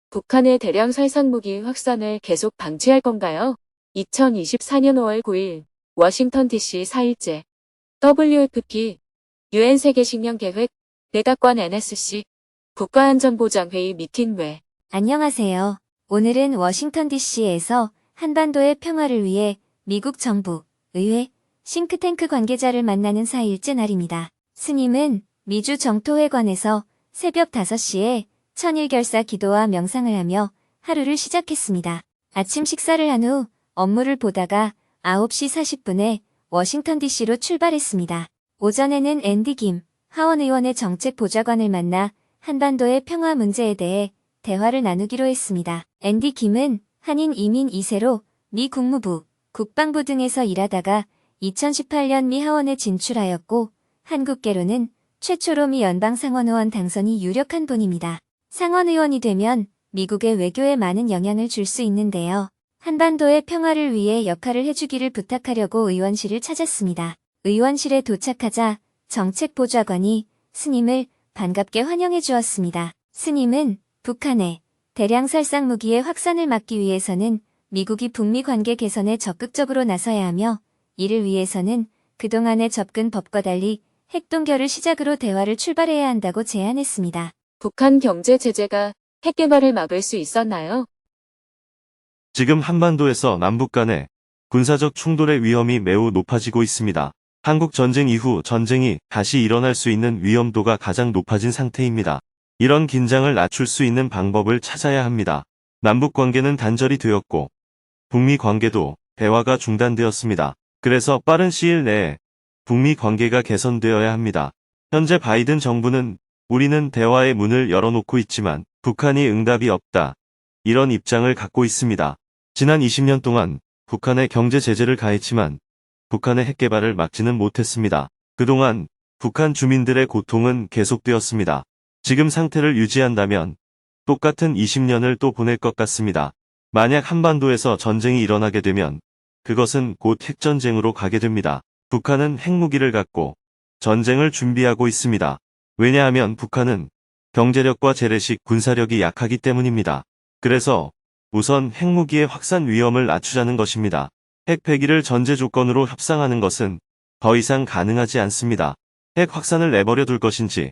북한의 대량 살상무기 확산을 계속 방치할 건가요? 2024년 5월 9일 워싱턴 DC 4일째 WFP UN 세계식량계획 백악관 NSC 국가안전보장회의 미팅 외 안녕하세요. 오늘은 워싱턴 DC에서 한반도의 평화를 위해 미국 정부, 의회, 싱크탱크 관계자를 만나는 4일째 날입니다. 스님은 미주 정토회관에서 새벽 5시에 천일결사 기도와 명상을 하며 하루를 시작했습니다. 아침 식사를 한 후 업무를 보다가 9시 40분에 워싱턴 DC로 출발했습니다. 오전에는 앤디 김 하원 의원의 정책보좌관을 만나 한반도의 평화 문제에 대해 대화를 나누기로 했습니다. 앤디 김은 한인 이민 2세로 미 국무부, 국방부 등에서 일하다가 2018년 미 하원에 진출하였고 한국계로는 최초로 미 연방상원의원 당선이 유력한 분입니다. 상원의원이 되면 미국의 외교에 많은 영향을 줄 수 있는데요. 한반도의 평화를 위해 역할을 해주기를 부탁하려고 의원실을 찾았습니다. 의원실에 도착하자 정책보좌관이 스님을 반갑게 환영해 주었습니다. 스님은 북한의 대량 살상 무기의 확산을 막기 위해서는 미국이 북미 관계 개선에 적극적으로 나서야 하며 이를 위해서는 그동안의 접근법과 달리 핵동결을 시작으로 대화를 출발해야 한다고 제안했습니다. 북한 경제 제재가 핵 개발을 막을 수 있었나요? 지금 한반도에서 남북 간의 군사적 충돌의 위험이 매우 높아지고 있습니다. 한국 전쟁 이후 전쟁이 다시 일어날 수 있는 위험도가 가장 높아진 상태입니다. 이런 긴장을 낮출 수 있는 방법을 찾아야 합니다. 남북 관계는 단절이 되었고 북미 관계도 대화가 중단되었습니다. 그래서 빠른 시일 내에 북미 관계가 개선되어야 합니다. 현재 바이든 정부는 우리는 대화의 문을 열어놓고 있지만 북한이 응답이 없다. 이런 입장을 갖고 있습니다. 지난 20년 동안 북한에 경제 제재를 가했지만 북한의 핵 개발을 막지는 못했습니다. 그동안 북한 주민들의 고통은 계속되었습니다. 지금 상태를 유지한다면 똑같은 20년을 또 보낼 것 같습니다. 만약 한반도에서 전쟁이 일어나게 되면 그것은 곧 핵전쟁으로 가게 됩니다. 북한은 핵무기를 갖고 전쟁을 준비하고 있습니다. 왜냐하면 북한은 경제력과 재래식 군사력이 약하기 때문입니다. 그래서 우선 핵무기의 확산 위험을 낮추자는 것입니다. 핵 폐기를 전제 조건으로 협상하는 것은 더 이상 가능하지 않습니다. 핵 확산을 내버려 둘 것인지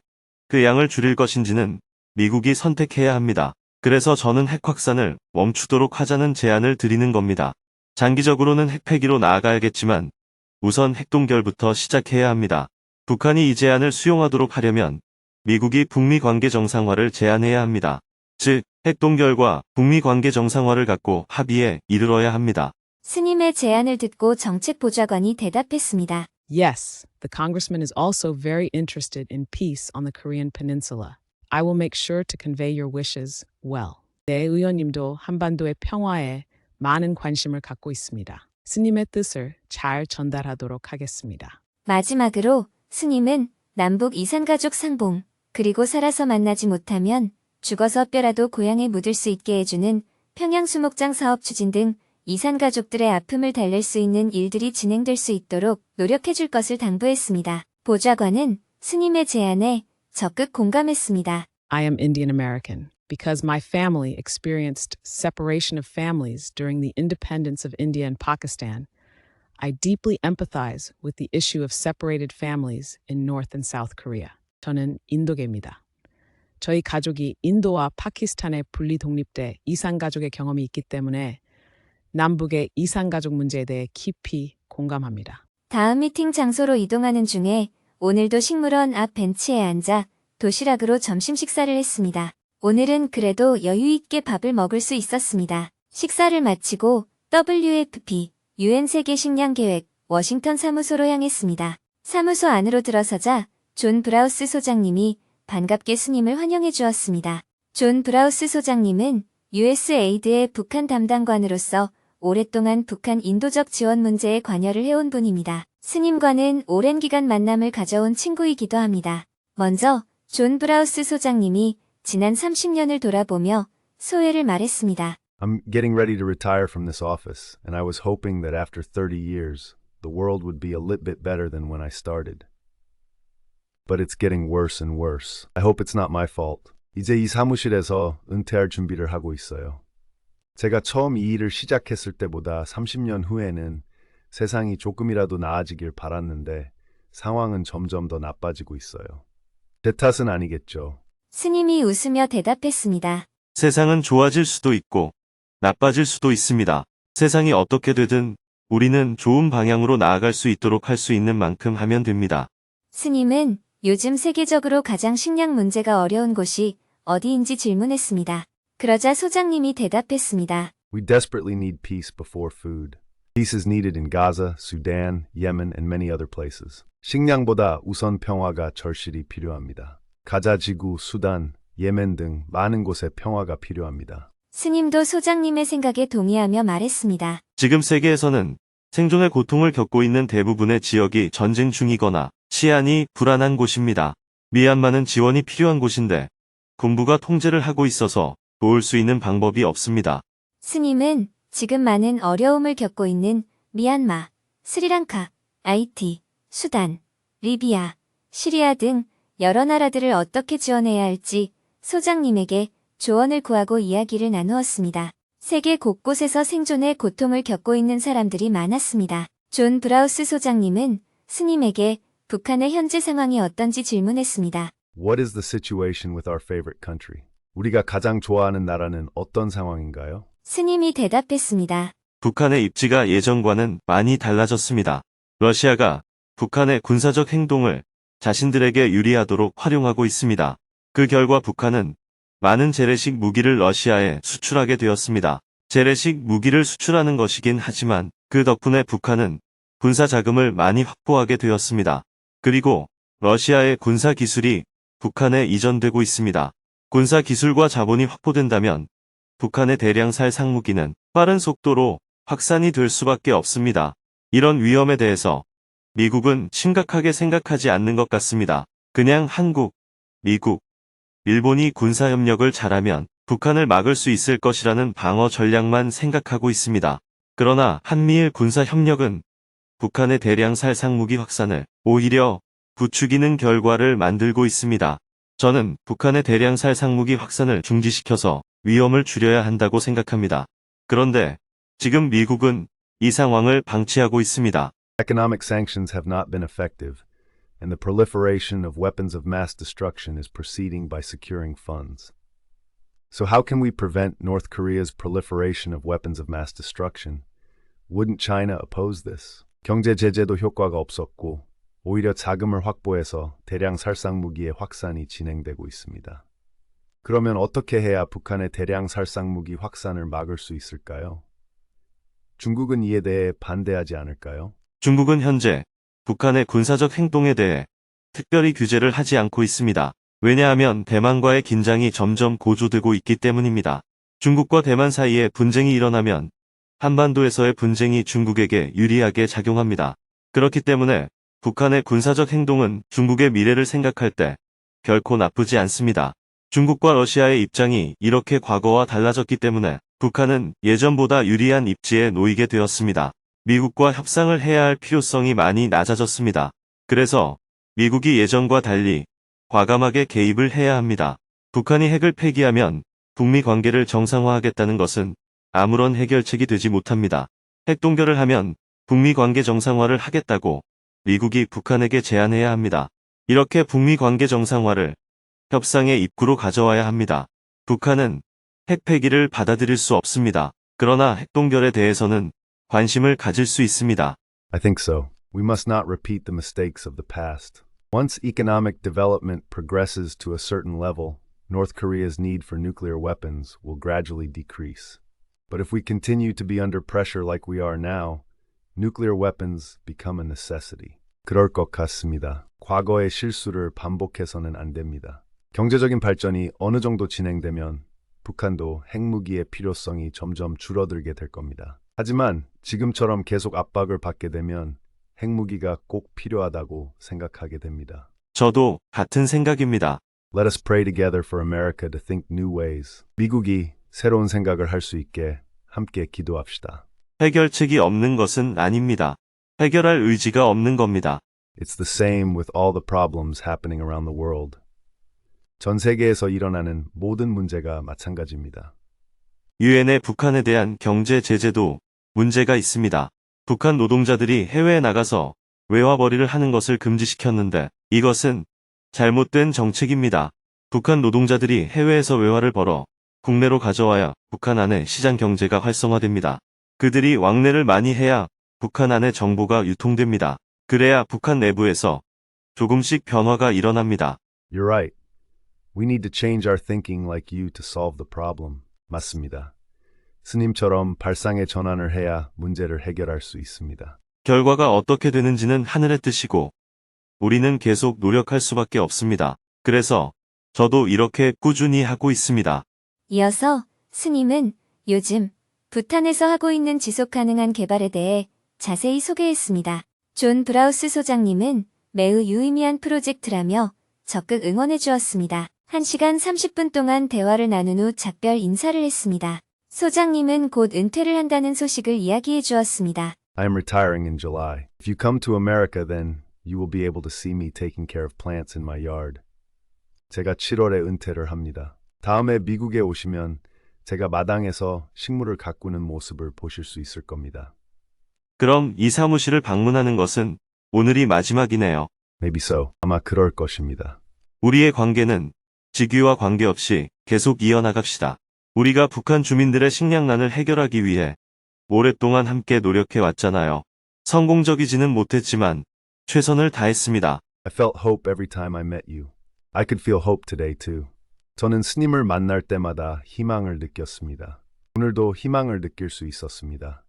그 양을 줄일 것인지는 미국이 선택해야 합니다. 그래서 저는 핵 확산을 멈추도록 하자는 제안을 드리는 겁니다. 장기적으로는 핵 폐기로 나아가야겠지만 우선 핵동결부터 시작해야 합니다. 북한이 이 제안을 수용하도록 하려면 미국이 북미 관계 정상화를 제안해야 합니다. 즉, 핵동결과 북미 관계 정상화를 갖고 합의에 이르러야 합니다. 스님의 제안을 듣고 정책보좌관이 대답했습니다. Yes, the congressman is also very interested in peace on the Korean peninsula. I will make sure to convey your wishes well. 내 의원님도 한반도의 평화에 많은 관심을 갖고 있습니다. 스님의 뜻을 잘 전달하도록 하겠습니다. 마지막으로 스님은 남북 이산가족 상봉, 그리고 살아서 만나지 못하면 죽어서 뼈라도 고향에 묻을 수 있게 해주는 평양수목장 사업 추진 등 이산가족들의 아픔을 달랠 수 있는 일들이 진행될 수 있도록 노력해줄 것을 당부했습니다. 보좌관은 스님의 제안에 적극 공감했습니다. I am Indian American because my family experienced separation of families during the independence of India and Pakistan. I deeply empathize with the issue of separated families in North and South Korea. 저는 인도계입니다. 저희 가족이 인도와 파키스탄의 분리 독립 때 이산가족의 경험이 있기 때문에 남북의 이산가족 문제에 대해 깊이 공감합니다. 다음 미팅 장소로 이동하는 중에 오늘도 식물원 앞 벤치에 앉아 도시락으로 점심 식사를 했습니다. 오늘은 그래도 여유 있게 밥을 먹을 수 있었습니다. 식사를 마치고 WFP UN 세계식량계획 워싱턴 사무소로 향했습니다. 사무소 안으로 들어서자 존 브라우스 소장님이 반갑게 스님을 환영해 주었습니다. 존 브라우스 소장님은 USAID의 북한 담당관으로서 오랫동안 북한 인도적 지원 문제에 관여를 해온 분입니다. 스님과는 오랜 기간 만남을 가져온 친구이기도 합니다. 먼저 존 브라우스 소장님이 지난 30년을 돌아보며 소회를 말했습니다. I'm getting ready to retire from this office, and I was hoping that after 30 years, the world would be a little bit better than when I started. But it's getting worse and worse. I hope it's not my fault. 이제 이 사무실에서 은퇴할 준비를 하고 있어요. 제가 처음 이 일을 시작했을 때보다 30년 후에는 세상이 조금이라도 나아지길 바랐는데 상황은 점점 더 나빠지고 있어요. 제 탓은 아니겠죠. 스님이 웃으며 대답했습니다. 세상은 좋아질 수도 있고 나빠질 수도 있습니다. 세상이 어떻게 되든 우리는 좋은 방향으로 나아갈 수 있도록 할 수 있는 만큼 하면 됩니다. 스님은 요즘 세계적으로 가장 식량 문제가 어려운 곳이 어디인지 질문했습니다. 그러자 소장님이 대답했습니다. We desperately need peace before food. Peace is needed in Gaza, Sudan, Yemen, and many other places. 식량보다 우선 평화가 절실히 필요합니다. 가자 지구, 수단, 예멘 등 많은 곳에 평화가 필요합니다. 스님도 소장님의 생각에 동의하며 말했습니다. 지금 세계에서는 생존의 고통을 겪고 있는 대부분의 지역이 전쟁 중이거나 치안이 불안한 곳입니다. 미얀마는 지원이 필요한 곳인데 군부가 통제를 하고 있어서 도울 수 있는 방법이 없습니다. 스님은 지금 많은 어려움을 겪고 있는 미얀마, 스리랑카, 하이티, 수단, 리비아, 시리아 등 여러 나라들을 어떻게 지원해야 할지 소장님에게 조언을 구하고 이야기를 나누었습니다. 세계 곳곳에서 생존의 고통을 겪고 있는 사람들이 많았습니다. 존 브라우스 소장님은 스님에게 북한의 현재 상황이 어떤지 질문했습니다. What is the situation with our favorite country? 우리가 가장 좋아하는 나라는 어떤 상황인가요? 스님이 대답했습니다. 북한의 입지가 예전과는 많이 달라졌습니다. 러시아가 북한의 군사적 행동을 자신들에게 유리하도록 활용하고 있습니다. 그 결과 북한은 많은 재래식 무기를 러시아에 수출하게 되었습니다. 재래식 무기를 수출하는 것이긴 하지만 그 덕분에 북한은 군사 자금을 많이 확보하게 되었습니다. 그리고 러시아의 군사 기술이 북한에 이전되고 있습니다. 군사 기술과 자본이 확보된다면 북한의 대량살 상무기는 빠른 속도로 확산이 될 수밖에 없습니다. 이런 위험에 대해서 미국은 심각하게 생각하지 않는 것 같습니다. 그냥 한국, 미국, 일본이 군사협력을 잘하면 북한을 막을 수 있을 것이라는 방어 전략만 생각하고 있습니다. 그러나 한미일 군사협력은 북한의 대량살 상무기 확산을 오히려 부추기는 결과를 만들고 있습니다. 저는 북한의 대량살 상무기 확산을 중지시켜서 위험을 줄여야 한다고 생각합니다. 그런데 지금 미국은 이 상황을 방치하고 있습니다. Economic sanctions have not been effective, and the proliferation of weapons of mass destruction is proceeding by securing funds. So how can we prevent North Korea's proliferation of weapons of mass destruction? Wouldn't China oppose this? 경제 제재도 효과가 없었고 오히려 자금을 확보해서 대량 살상 무기의 확산이 진행되고 있습니다. 그러면 어떻게 해야 북한의 대량 살상 무기 확산을 막을 수 있을까요? 중국은 이에 대해 반대하지 않을까요? 중국은 현재 북한의 군사적 행동에 대해 특별히 규제를 하지 않고 있습니다. 왜냐하면 대만과의 긴장이 점점 고조되고 있기 때문입니다. 중국과 대만 사이에 분쟁이 일어나면 한반도에서의 분쟁이 중국에게 유리하게 작용합니다. 그렇기 때문에 북한의 군사적 행동은 중국의 미래를 생각할 때 결코 나쁘지 않습니다. 중국과 러시아의 입장이 이렇게 과거와 달라졌기 때문에 북한은 예전보다 유리한 입지에 놓이게 되었습니다. 미국과 협상을 해야 할 필요성이 많이 낮아졌습니다. 그래서 미국이 예전과 달리 과감하게 개입을 해야 합니다. 북한이 핵을 폐기하면 북미 관계를 정상화하겠다는 것은 아무런 해결책이 되지 못합니다. 핵 동결을 하면 북미 관계 정상화를 하겠다고 미국이 북한에게 제안해야 합니다. 이렇게 북미 관계 정상화를 협상의 입구로 가져와야 합니다. 북한은 핵 폐기를 받아들일 수 없습니다. 그러나 핵 동결에 대해서는 관심을 가질 수 있습니다. I think so. We must not repeat the mistakes of the past. Once economic development progresses to a certain level, North Korea's need for nuclear weapons will gradually decrease. But if we continue to be under pressure like we are now, nuclear weapons become a necessity. 그럴 것 같습니다. 과거의 실수를 반복해서는 안 됩니다. 경제적인 발전이 어느 정도 진행되면 북한도 핵무기의 필요성이 점점 줄어들게 될 겁니다. 하지만 지금처럼 계속 압박을 받게 되면 핵무기가 꼭 필요하다고 생각하게 됩니다. 저도 같은 생각입니다. Let us pray together for America to think new ways. 미국이 새로운 생각을 할 수 있게 함께 기도합시다. 해결책이 없는 것은 아닙니다. 해결할 의지가 없는 겁니다. It's the same with all the problems happening around the world. 전 세계에서 일어나는 모든 문제가 마찬가지입니다. 유엔의 북한에 대한 경제 제재도 문제가 있습니다. 북한 노동자들이 해외에 나가서 외화벌이를 하는 것을 금지시켰는데 이것은 잘못된 정책입니다. 북한 노동자들이 해외에서 외화를 벌어 국내로 가져와야 북한 안에 시장 경제가 활성화됩니다. 그들이 왕래를 많이 해야 북한 안에 정보가 유통됩니다. 그래야 북한 내부에서 조금씩 변화가 일어납니다. You're right. We need to change our thinking like you to solve the problem. 맞습니다. 스님처럼 발상의 전환을 해야 문제를 해결할 수 있습니다. 결과가 어떻게 되는지는 하늘의 뜻이고 우리는 계속 노력할 수밖에 없습니다. 그래서 저도 이렇게 꾸준히 하고 있습니다. 이어서 스님은 요즘 부탄에서 하고 있는 지속 가능한 개발에 대해 자세히 소개했습니다. 존 브라우스 소장님은 매우 유의미한 프로젝트라며 적극 응원해 주었습니다. 1시간 30분 동안 대화를 나눈 후 작별 인사를 했습니다. 소장님은 곧 은퇴를 한다는 소식을 이야기해 주었습니다. I'm retiring in July. If you come to America, then you will be able to see me taking care of plants in my yard. 제가 7월에 은퇴를 합니다. 다음에 미국에 오시면 제가 마당에서 식물을 가꾸는 모습을 보실 수 있을 겁니다. 그럼 이 사무실을 방문하는 것은 오늘이 마지막이네요. Maybe so. 아마 그럴 것입니다. 우리의 관계는 직위와 관계없이 계속 이어나갑시다. 우리가 북한 주민들의 식량난을 해결하기 위해 오랫동안 함께 노력해 왔잖아요. 성공적이지는 못했지만 최선을 다했습니다. I felt hope every time I met you. I could feel hope today too. 저는 스님을 만날 때마다 희망을 느꼈습니다. 오늘도 희망을 느낄 수 있었습니다.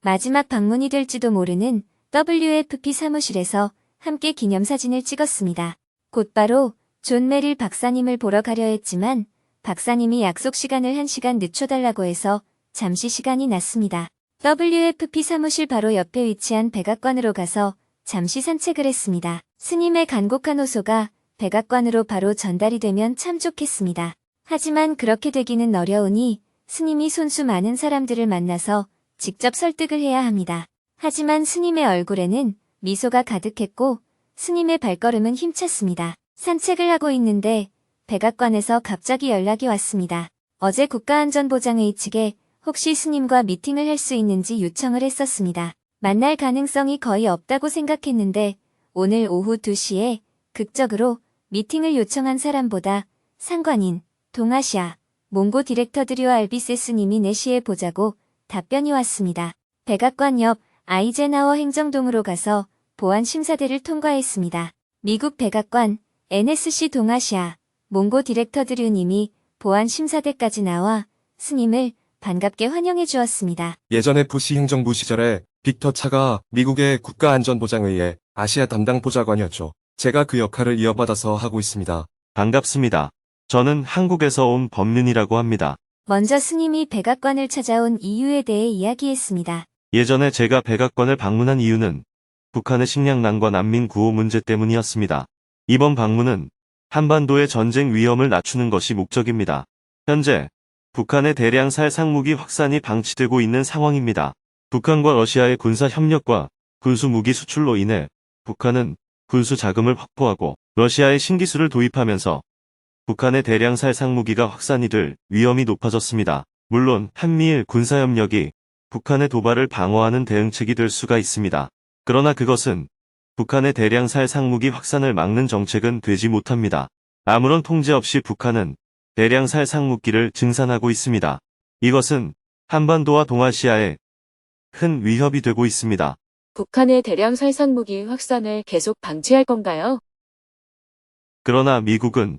마지막 방문이 될지도 모르는 WFP 사무실에서 함께 기념사진을 찍었습니다. 곧바로 존 메릴 박사님을 보러 가려 했지만 박사님이 약속 시간을 1시간 늦춰달라고 해서 잠시 시간이 났습니다. WFP 사무실 바로 옆에 위치한 백악관으로 가서 잠시 산책을 했습니다. 스님의 간곡한 호소가 백악관으로 바로 전달이 되면 참 좋겠습니다. 하지만 그렇게 되기는 어려우니 스님이 손수 많은 사람들을 만나서 직접 설득을 해야 합니다. 하지만 스님의 얼굴에는 미소가 가득했고 스님의 발걸음은 힘찼습니다. 산책을 하고 있는데 백악관에서 갑자기 연락이 왔습니다. 어제 국가안전보장회의 측에 혹시 스님과 미팅을 할 수 있는지 요청을 했었습니다. 만날 가능성이 거의 없다고 생각했는데 오늘 오후 2시에 극적으로 미팅을 요청한 사람보다 상관인 동아시아 몽고 디렉터드리와 알비세 스님이 4시에 보자고 답변이 왔습니다. 백악관 옆 아이젠하워 행정동으로 가서 보안 심사대를 통과했습니다. 미국 백악관 NSC 동아시아 몽고 디렉터드류님이 보안 심사대까지 나와 스님을 반갑게 환영해 주었습니다. 예전에 부시 행정부 시절에 빅터 차가 미국의 국가안전보장회의의 아시아 담당 보좌관이었죠. 제가 그 역할을 이어받아서 하고 있습니다. 반갑습니다. 저는 한국에서 온 법륜이라고 합니다. 먼저 스님이 백악관을 찾아온 이유에 대해 이야기했습니다. 예전에 제가 백악관을 방문한 이유는 북한의 식량난과 난민 구호 문제 때문이었습니다. 이번 방문은 한반도의 전쟁 위험을 낮추는 것이 목적입니다. 현재 북한의 대량 살상무기 확산이 방치되고 있는 상황입니다. 북한과 러시아의 군사 협력과 군수 무기 수출로 인해 북한은 군수 자금을 확보하고 러시아의 신기술을 도입하면서 북한의 대량 살상무기가 확산이 될 위험이 높아졌습니다. 물론 한미일 군사협력이 북한의 도발을 방어하는 대응책이 될 수가 있습니다. 그러나 그것은 북한의 대량 살상무기 확산을 막는 정책은 되지 못합니다. 아무런 통제 없이 북한은 대량 살상무기를 증산하고 있습니다. 이것은 한반도와 동아시아에 큰 위협이 되고 있습니다. 북한의 대량 살상무기 확산을 계속 방치할 건가요? 그러나 미국은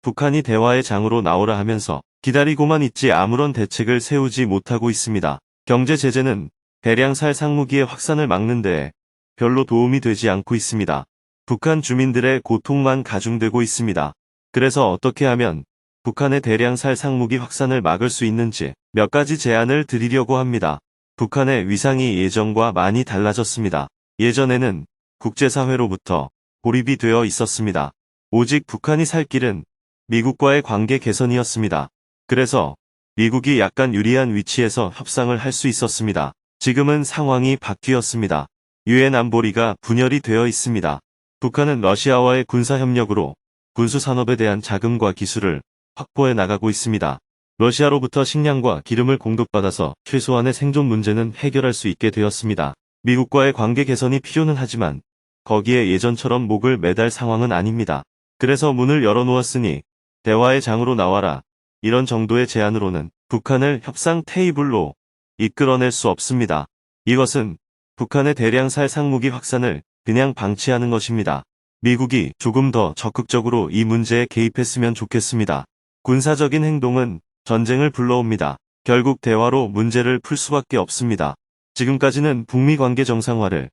북한이 대화의 장으로 나오라 하면서 기다리고만 있지 아무런 대책을 세우지 못하고 있습니다. 경제 제재는 대량 살상무기의 확산을 막는 데에 별로 도움이 되지 않고 있습니다. 북한 주민들의 고통만 가중되고 있습니다. 그래서 어떻게 하면 북한의 대량 살상무기 확산을 막을 수 있는지 몇 가지 제안을 드리려고 합니다. 북한의 위상이 예전과 많이 달라졌습니다. 예전에는 국제사회로부터 고립이 되어 있었습니다. 오직 북한이 살 길은 미국과의 관계 개선이었습니다. 그래서 미국이 약간 유리한 위치에서 협상을 할 수 있었습니다. 지금은 상황이 바뀌었습니다. 유엔 안보리가 분열이 되어 있습니다. 북한은 러시아와의 군사협력으로 군수산업에 대한 자금과 기술을 확보해 나가고 있습니다. 러시아로부터 식량과 기름을 공급받아서 최소한의 생존 문제는 해결할 수 있게 되었습니다. 미국과의 관계 개선이 필요는 하지만 거기에 예전처럼 목을 매달 상황은 아닙니다. 그래서 문을 열어놓았으니 대화의 장으로 나와라. 이런 정도의 제안으로는 북한을 협상 테이블로 이끌어낼 수 없습니다. 이것은 북한의 대량 살상무기 확산을 그냥 방치하는 것입니다. 미국이 조금 더 적극적으로 이 문제에 개입했으면 좋겠습니다. 군사적인 행동은 전쟁을 불러옵니다. 결국 대화로 문제를 풀 수밖에 없습니다. 지금까지는 북미 관계 정상화를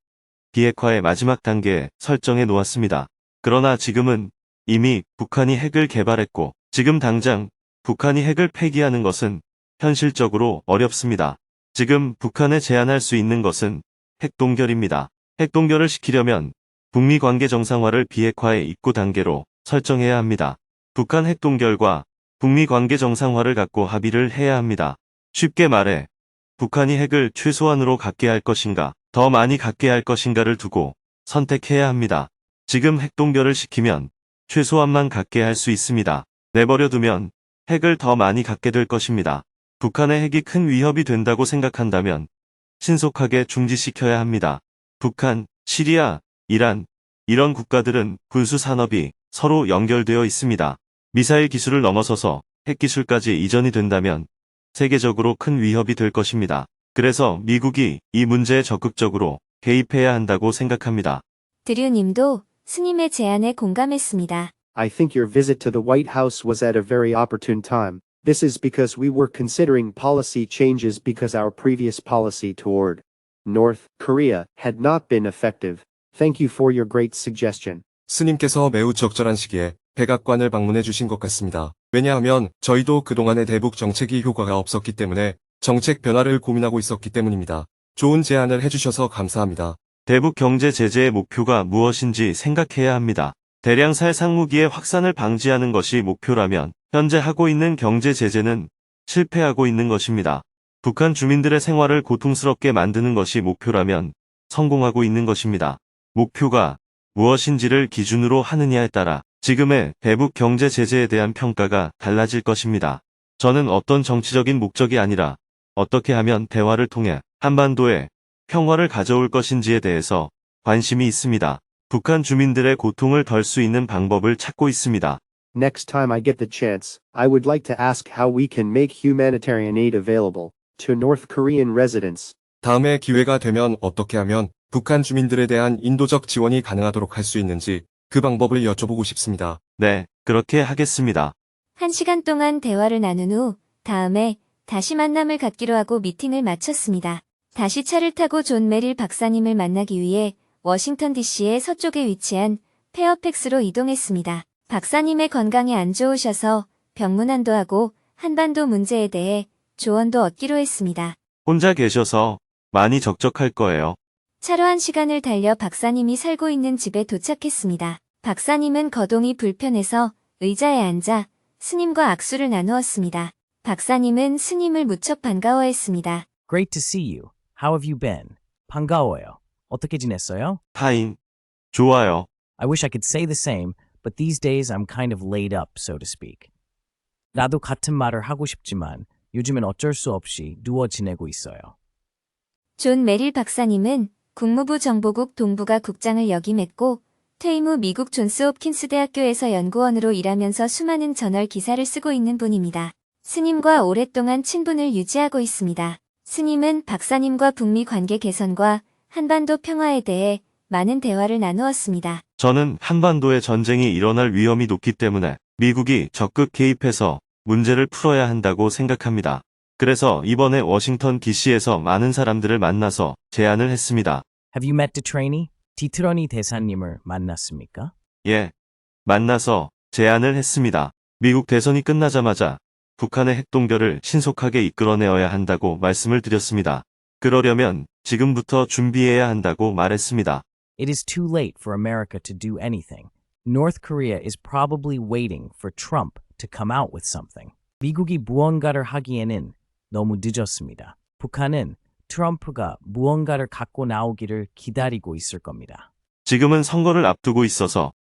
비핵화의 마지막 단계에 설정해 놓았습니다. 그러나 지금은 이미 북한이 핵을 개발했고 지금 당장 북한이 핵을 폐기하는 것은 현실적으로 어렵습니다. 지금 북한에 제안할 수 있는 것은 핵동결입니다. 핵동결을 시키려면 북미 관계 정상화를 비핵화의 입구 단계로 설정해야 합니다. 북한 핵동결과 북미 관계 정상화를 갖고 합의를 해야 합니다. 쉽게 말해 북한이 핵을 최소한으로 갖게 할 것인가, 더 많이 갖게 할 것인가를 두고 선택해야 합니다. 지금 핵동결을 시키면 최소한만 갖게 할 수 있습니다. 내버려 두면 핵을 더 많이 갖게 될 것입니다. 북한의 핵이 큰 위협이 된다고 생각한다면 신속하게 중지시켜야 합니다. 북한, 시리아, 이란, 이런 국가들은 군수 산업이 서로 연결되어 있습니다. 미사일 기술을 넘어서서 핵기술까지 이전이 된다면 세계적으로 큰 위협이 될 것입니다. 그래서 미국이 이 문제에 적극적으로 개입해야 한다고 생각합니다. 드류님도 스님의 제안에 공감했습니다. I think your visit to the White House was at a very opportune time. This is because we were considering policy changes because our previous policy toward North Korea had not been effective. Thank you for your great suggestion. 스님께서 매우 적절한 시기에 백악관을 방문해 주신 것 같습니다. 왜냐하면 저희도 그동안의 대북 정책이 효과가 없었기 때문에 정책 변화를 고민하고 있었기 때문입니다. 좋은 제안을 해주셔서 감사합니다. 대북 경제 제재의 목표가 무엇인지 생각해야 합니다. 대량 살상무기의 확산을 방지하는 것이 목표라면 현재 하고 있는 경제 제재는 실패하고 있는 것입니다. 북한 주민들의 생활을 고통스럽게 만드는 것이 목표라면 성공하고 있는 것입니다. 목표가 무엇인지를 기준으로 하느냐에 따라 지금의 대북 경제 제재에 대한 평가가 달라질 것입니다. 저는 어떤 정치적인 목적이 아니라 어떻게 하면 대화를 통해 한반도에 평화를 가져올 것인지에 대해서 관심이 있습니다. 북한 주민들의 고통을 덜 수 있는 방법을 찾고 있습니다. Next time I get the chance, I would like to ask how we can make humanitarian aid available to North Korean residents. 다음에 기회가 되면 어떻게 하면 북한 주민들에 대한 인도적 지원이 가능하도록 할 수 있는지 그 방법을 여쭤보고 싶습니다. 네, 그렇게 하겠습니다. 1시간 동안 대화를 나눈 후 다음에 다시 만남을 갖기로 하고 미팅을 마쳤습니다. 다시 차를 타고 존 메릴 박사님을 만나기 위해 워싱턴 DC의 서쪽에 위치한 페어팩스로 이동했습니다. 박사님의 건강이 안 좋으셔서 병문안도 하고 한반도 문제에 대해 조언도 얻기로 했습니다. 혼자 계셔서 많이 적적할 거예요. 차로 1시간을 달려 박사님이 살고 있는 집에 도착했습니다. 박사님은 거동이 불편해서 의자에 앉아 스님과 악수를 나누었습니다. 박사님은 스님을 무척 반가워했습니다. Great to see you. How have you been? 반가워요. 어떻게 지냈어요? 타인, 좋아요. I wish I could say the same, but these days I'm kind of laid up, so to speak. 나도 같은 말을 하고 싶지만 요즘엔 어쩔 수 없이 누워 지내고 있어요. 존 메릴 박사님은 국무부 정보국 동북아 국장을 역임했고 퇴임 후 미국 존스 홉킨스 대학교에서 연구원으로 일하면서 수많은 저널 기사를 쓰고 있는 분입니다. 스님과 오랫동안 친분을 유지하고 있습니다. 스님은 박사님과 북미 관계 개선과 한반도 평화에 대해 많은 대화를 나누었습니다. 저는 한반도에 전쟁이 일어날 위험이 높기 때문에 미국이 적극 개입해서 문제를 풀어야 한다고 생각합니다. 그래서 이번에 워싱턴 DC에서 많은 사람들을 만나서 제안을 했습니다. Have you met DeTrany? 디트러니 대사님을 만났습니까? 예, 만나서 제안을 했습니다. 미국 대선이 끝나자마자 북한의 핵동결을 신속하게 이끌어내어야 한다고 말씀을 드렸습니다. 그러려면 지금부터 준비해야 한다고 말했습니다. It is too late for America to do anything. North Korea is probably waiting for Trump to come out with something. 미국이 무언가를 하기에는 너무 늦었습니다. 북한은 트럼프가 무언가를 갖고 나오기를 기다리고 있을 겁니다. 지금은 선거를 앞두고 있어서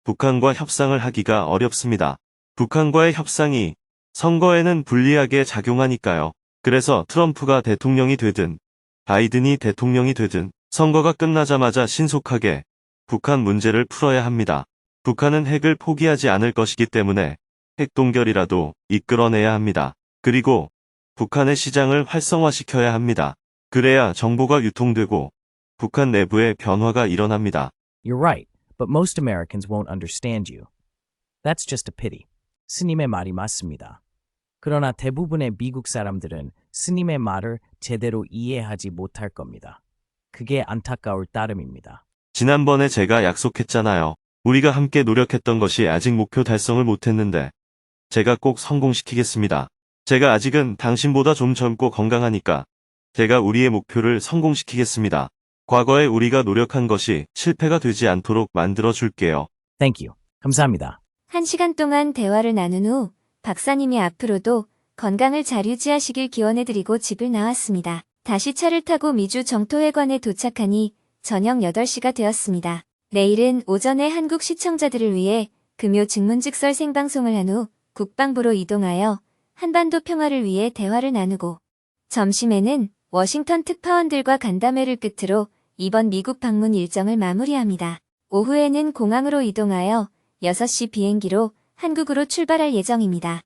북한과 협상을 하기가 어렵습니다. 북한과의 협상이 선거에는 불리하게 작용하니까요. 그래서 트럼프가 대통령이 되든 바이든이 대통령이 되든 선거가 끝나자마자 신속하게 북한 문제를 풀어야 합니다. 북한은 핵을 포기하지 않을 것이기 때문에 핵동결이라도 이끌어내야 합니다. 그리고 북한의 시장을 활성화시켜야 합니다. 그래야 정보가 유통되고 북한 내부의 변화가 일어납니다. You're right, but most Americans won't understand you. That's just a pity. 스님의 말이 맞습니다. 그러나 대부분의 미국 사람들은 스님의 말을 제대로 이해하지 못할 겁니다. 그게 안타까울 따름입니다. 지난번에 제가 약속했잖아요. 우리가 함께 노력했던 것이 아직 목표 달성을 못했는데 제가 꼭 성공시키겠습니다. 제가 아직은 당신보다 좀 젊고 건강하니까 제가 우리의 목표를 성공시키겠습니다. 과거에 우리가 노력한 것이 실패가 되지 않도록 만들어 줄게요. Thank you. 감사합니다. 1시간 동안 대화를 나눈 후 박사님이 앞으로도 건강을 잘 유지하시길 기원해드리고 집을 나왔습니다. 다시 차를 타고 미주 정토회관에 도착하니 저녁 8시가 되었습니다. 내일은 오전에 한국 시청자들을 위해 금요 증문즉설 생방송을 한 후 국방부로 이동하여 한반도 평화를 위해 대화를 나누고 점심에는 워싱턴 특파원들과 간담회를 끝으로 이번 미국 방문 일정을 마무리합니다. 오후에는 공항으로 이동하여 6시 비행기로 한국으로 출발할 예정입니다.